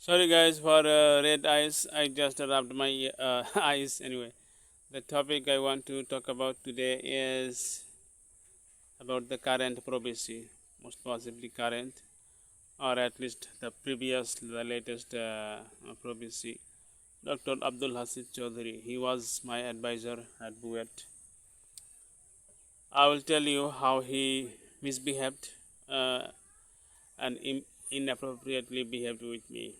Sorry guys for red eyes. I just rubbed my eyes. Anyway, the topic I want to talk about today is about the current prophecy, most possibly current, or at least the latest prophecy. Dr. Abdul Hasid Chaudhary. He was my advisor at BUET. I will tell you how he misbehaved uh, and inappropriately behaved with me.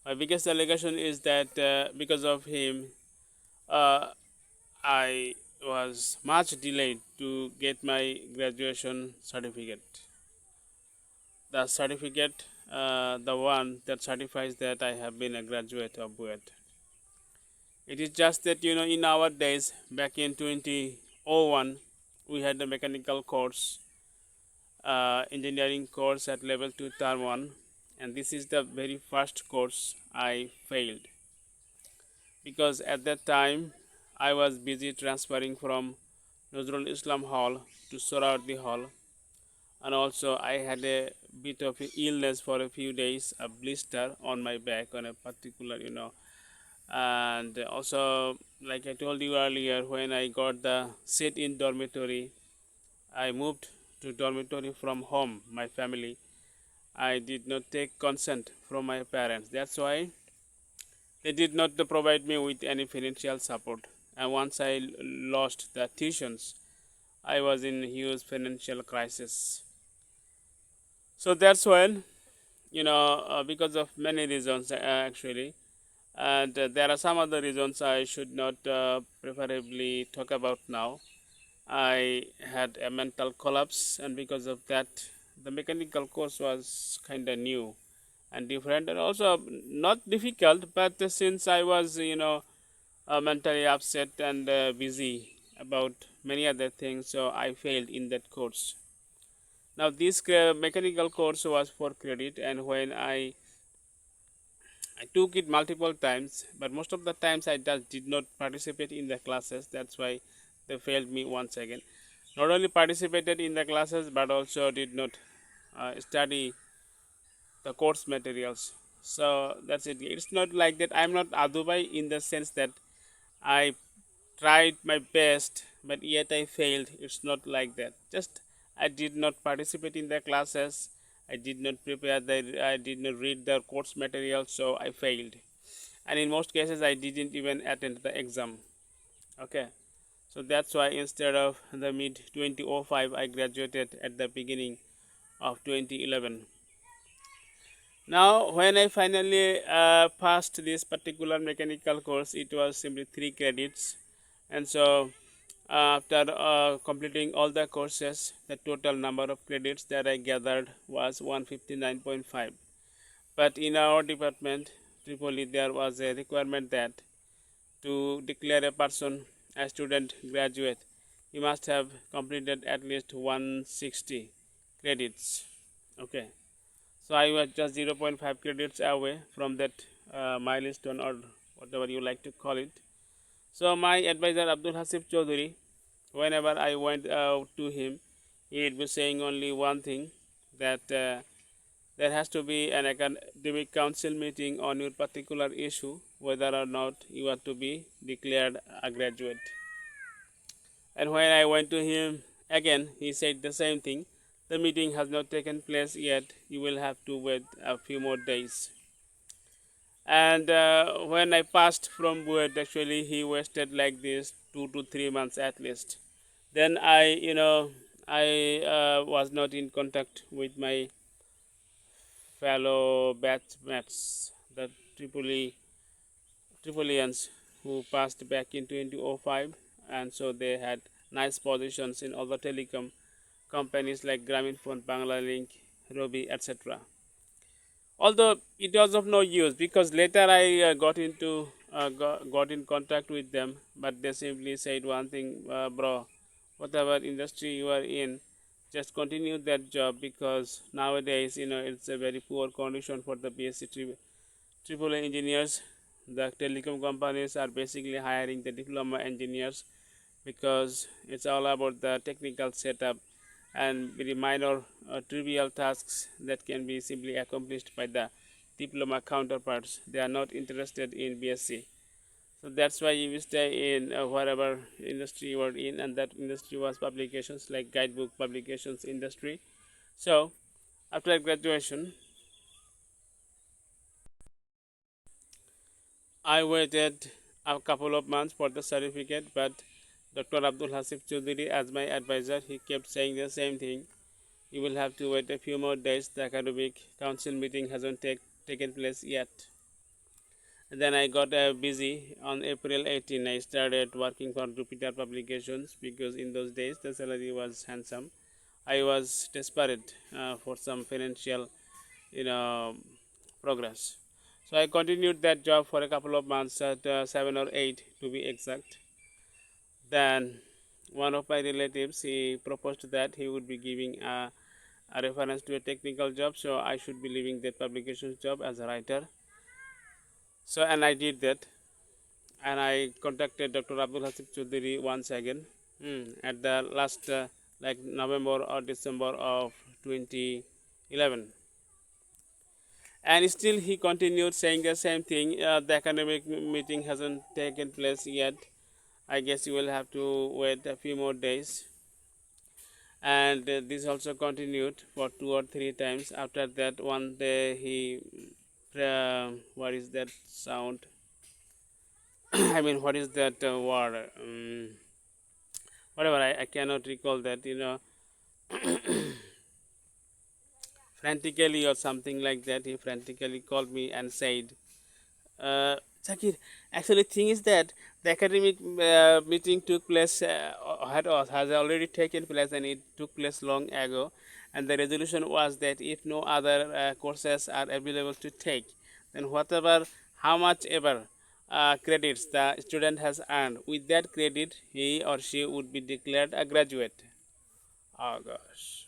My biggest allegation is that because of him, uh, I was much delayed to get my graduation certificate. The certificate, the one that certifies that I have been a graduate of BUET. It is just that in our days, back in 2001, we had the mechanical course, engineering course at level 2 term 1, and this is the very first course I failed because at that time I was busy transferring from Nazrul Islam Hall to Sorawardi Hall, and also I had a bit of illness for a few days, a blister on my back on a particular, and also like I told you earlier, when I got the seat in dormitory, I moved to dormitory from home, my family. I did not take consent from my parents. That's why they did not provide me with any financial support. And once I lost the tuitions, I was in huge financial crisis. So that's when, because of many reasons actually, and there are some other reasons I should not preferably talk about now. I had a mental collapse, and because of that, the mechanical course was kind of new and different, and also not difficult. But since I was, mentally upset and busy about many other things, so I failed in that course. Now, this mechanical course was for credit, and when I took it multiple times, but most of the times I just did not participate in the classes. That's why they failed me once again. Not only participated in the classes, but also did not study the course materials. So that's it. It's not like that. I'm not Adubai in the sense that I tried my best, but yet I failed. It's not like that. Just I did not participate in the classes. I did not prepare the. I did not read the course material, so I failed. And in most cases, I didn't even attend the exam. Okay, so that's why instead of the mid 2005, I graduated at the beginning of 2011. Now, when I finally passed this particular mechanical course, it was simply 3 credits, and so after completing all the courses, the total number of credits that I gathered was 159.5. But in our department, Tripoli, there was a requirement that to declare a person a student graduate, he must have completed at least 160 credits. Okay, so I was just zero point 0.5 credits away from that milestone, or whatever you like to call it. So my advisor Abdul Hasib Chaudhary, whenever I went to him, he would be saying only one thing, that there has to be an academic council meeting on your particular issue, whether or not you are to be declared a graduate. And when I went to him again, he said the same thing. The meeting has not taken place yet. You will have to wait a few more days. And when I passed from BUET, actually, he wasted like this 2 to 3 months at least. Then I was not in contact with my fellow batchmates, the Tripolians who passed back in 2005, and so they had nice positions in other telecom companies like Grameenphone, Banglalink, Robi, etc. Although it was of no use, because later I got in contact with them, but they simply said one thing, bro, whatever industry you are in, just continue that job, because nowadays it's a very poor condition for the BSc triple engineers. The telecom companies are basically hiring the diploma engineers, because it's all about the technical setup and very minor trivial tasks that can be simply accomplished by the diploma counterparts. They are not interested in BSc. So that's why you stay in whatever industry you are in, and that industry was publications like guidebook publications industry. So after graduation, I waited a couple of months for the certificate, but Dr. Abdul Hasif Choudhury, as my advisor, he kept saying the same thing. You will have to wait a few more days. The academic council meeting hasn't taken place yet. And then I got busy on April 18. I started working for Jupiter Publications because in those days the salary was handsome. I was desperate for some financial, you know, progress. So I continued that job for a couple of months, at 7 or 8 to be exact. Then one of my relatives, he proposed that he would be giving a reference to a technical job, so I should be leaving that publications job as a writer. So and I did that, and I contacted Dr. Abdul Hasif Choudhury once again at the last like November or December of 2011. And still he continued saying the same thing. The academic meeting hasn't taken place yet. I guess you will have to wait a few more days. And this also continued for 2 or 3 times. After that, one day he, what is that sound? I mean, what is that word? Whatever, I cannot recall that, frantically or something like that. He frantically called me and said, Zakir, actually, thing is that the academic meeting took place, has already taken place, and it took place long ago. And the resolution was that if no other courses are available to take, then whatever, how much ever credits the student has earned, with that credit, he or she would be declared a graduate. Oh gosh.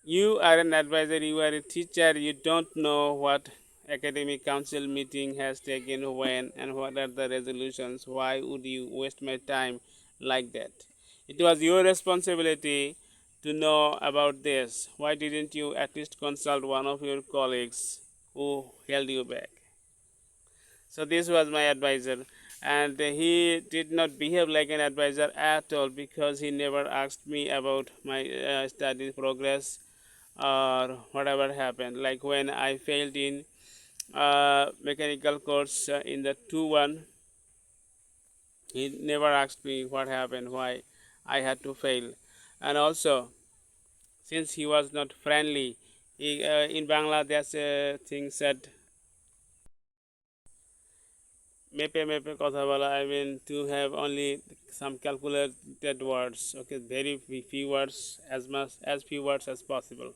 You are an advisor, you are a teacher, you don't know what academic council meeting has taken when and what are the resolutions. Why would you waste my time like that? It was your responsibility to know about this. Why didn't you at least consult one of your colleagues who held you back? So this was my advisor, and he did not behave like an advisor at all, because he never asked me about my study progress or whatever happened. Like when I failed in mechanical course in the 2-1, he never asked me what happened, why I had to fail. And also, since he was not friendly, in Bangla there's a thing said, mepe mepe kotha bola, I mean to have only some calculated words, okay, very few words, as few words as possible.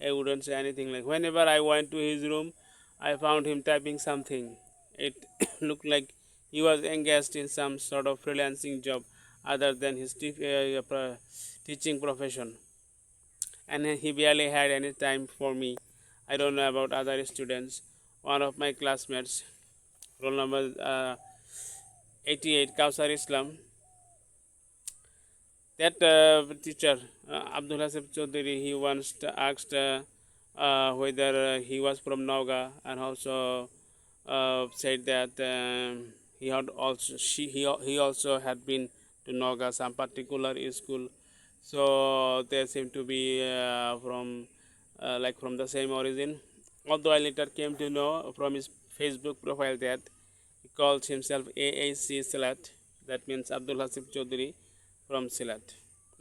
I wouldn't say anything. Like whenever I went to his room, I found him typing something. It looked like he was engaged in some sort of freelancing job other than his teaching profession, and he barely had any time for me. I don't know about other students. One of my classmates, roll number 88, Kausar Islam, that teacher, Abdul Hasib Chaudhary, he once asked whether he was from Nauga, and also said that he had also he also had been to Nauga, some particular school. So they seem to be from like from the same origin. Although I later came to know from his Facebook profile that he calls himself AAC Silat. That means Abdul Hasib Chaudhary from Silat.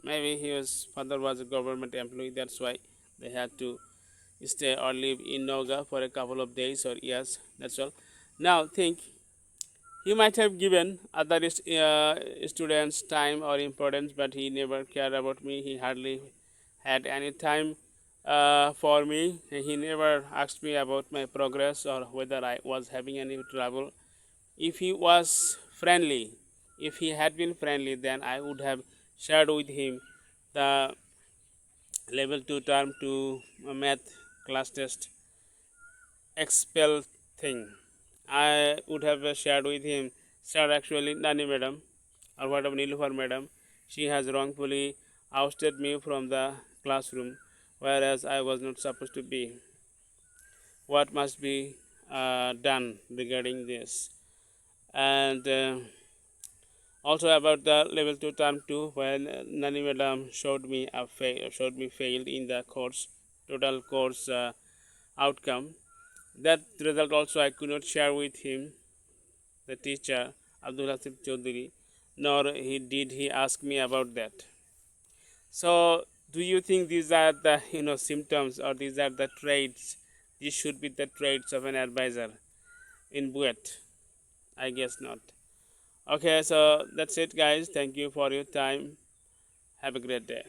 Maybe his father was a government employee. That's why they had to stay or live in Noga for a couple of days or years. That's all. Now think, he might have given other students time or importance, but he never cared about me. He hardly had any time for me. He never asked me about my progress or whether I was having any trouble. If he was friendly, if he had been friendly, then I would have shared with him the level 2 term 2 math class test expel thing. I would have shared with him, sir, actually Nani madam or whatever, Nilufar madam, she has wrongfully ousted me from the classroom, whereas I was not supposed to be. what must be done regarding this. And also about the level 2 term 2, when Nani madam showed me failed in the course total course outcome. That result also I could not share with him, the teacher Abdul Hasib Chaudhary, nor he ask me about that. So do you think these are the symptoms, or these are the traits? These should be the traits of an advisor in BUET? I guess not. Okay, so that's it, guys. Thank you for your time. Have a great day.